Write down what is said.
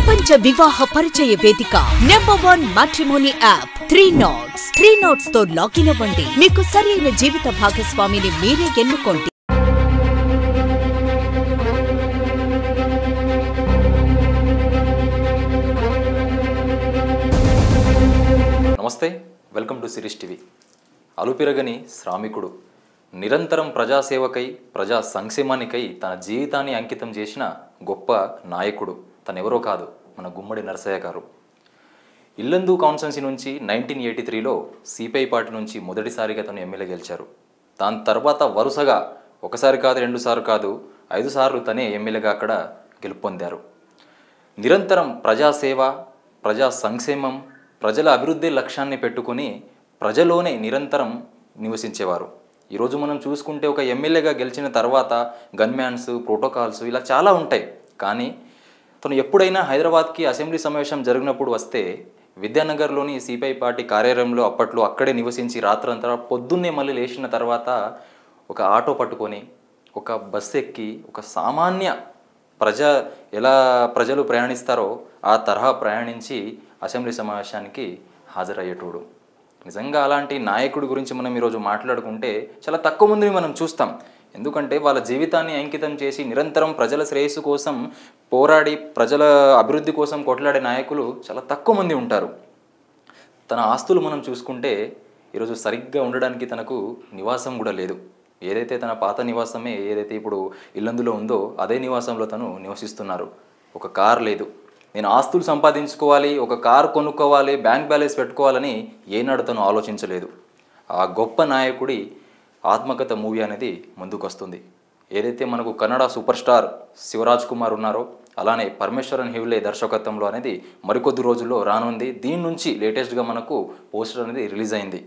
ప్రపంచ వివాహ పరిచయ వేదిక #1 మ్యాట్రిమోనీ యాప్ 3 Knots తో లాగిన్ అవ్వండి. మీకు సరైన జీవిత భాగస్వామిని మీరే ఎన్నుకోండి. నమస్తే, వెల్కమ్ టు సిరీస్ టీవీ. అలుపెరగని శ్రామికుడు, నిరంతరం ప్రజాసేవకై ప్రజా సంక్షేమానికై తన జీవితాన్ని అంకితం చేసిన గొప్ప నాయకుడు తనెవరో కాదు, మన గుమ్మడి నరసయ్య గారు. ఇల్లందు కాన్స్టిట్యున్సీ నుంచి 1983లో సిపిఐ పార్టీ నుంచి మొదటిసారిగా తను ఎమ్మెల్యే గెలిచారు. దాని తర్వాత వరుసగా ఒకసారి కాదు, 2 సార్లు కాదు, 5 సార్లు తనే ఎమ్మెల్యేగా అక్కడ గెలుపొందారు. నిరంతరం ప్రజాసేవ, ప్రజా సంక్షేమం, ప్రజల అభివృద్ధి లక్ష్యాన్ని పెట్టుకుని ప్రజలోనే నిరంతరం నివసించేవారు. ఈరోజు మనం చూసుకుంటే ఒక ఎమ్మెల్యేగా గెలిచిన తర్వాత గన్మ్యాన్స్, ప్రోటోకాల్స్ ఇలా చాలా ఉంటాయి. కానీ తను ఎప్పుడైనా హైదరాబాద్కి అసెంబ్లీ సమావేశం జరిగినప్పుడు వస్తే విద్యానగర్లోని సిపిఐ పార్టీ కార్యాలయంలో అప్పట్లో అక్కడే నివసించి రాత్రంతా పొద్దున్నే మళ్ళీ లేచిన తర్వాత ఒక ఆటో పట్టుకొని ఒక బస్సు ఎక్కి ఒక సామాన్య ఎలా ప్రజలు ప్రయాణిస్తారో ఆ తరహా ప్రయాణించి అసెంబ్లీ సమావేశానికి హాజరయ్యేటోడు. నిజంగా అలాంటి నాయకుడి గురించి మనం ఈరోజు మాట్లాడుకుంటే చాలా తక్కువ మందిని మనం చూస్తాం. ఎందుకంటే వాళ్ళ జీవితాన్ని అంకితం చేసి నిరంతరం ప్రజల శ్రేయస్సు కోసం పోరాడి ప్రజల అభివృద్ధి కోసం కొట్లాడే నాయకులు చాలా తక్కువ మంది ఉంటారు. తన ఆస్తులు మనం చూసుకుంటే ఈరోజు సరిగ్గా ఉండడానికి తనకు నివాసం కూడా లేదు. ఏదైతే తన పాత నివాసమే ఏదైతే ఇప్పుడు ఇల్లందులో ఉందో అదే నివాసంలో తను నివసిస్తున్నారు. ఒక కార్ లేదు. నేను ఆస్తులు సంపాదించుకోవాలి, ఒక కార్ కొనుక్కోవాలి, బ్యాంక్ బ్యాలెన్స్ పెట్టుకోవాలని ఏనాడు తను ఆలోచించలేదు. ఆ గొప్ప నాయకుడి ఆత్మకథ మూవీ అనేది ముందుకు వస్తుంది. ఏదైతే మనకు కన్నడ సూపర్ స్టార్ శివరాజ్ కుమార్ ఉన్నారో అలానే పరమేశ్వరన్ హెవ్లే దర్శకత్వంలో అనేది మరికొద్ది రోజుల్లో రానుంది. దీని నుంచి లేటెస్ట్గా మనకు పోస్టర్ అనేది రిలీజ్ అయింది.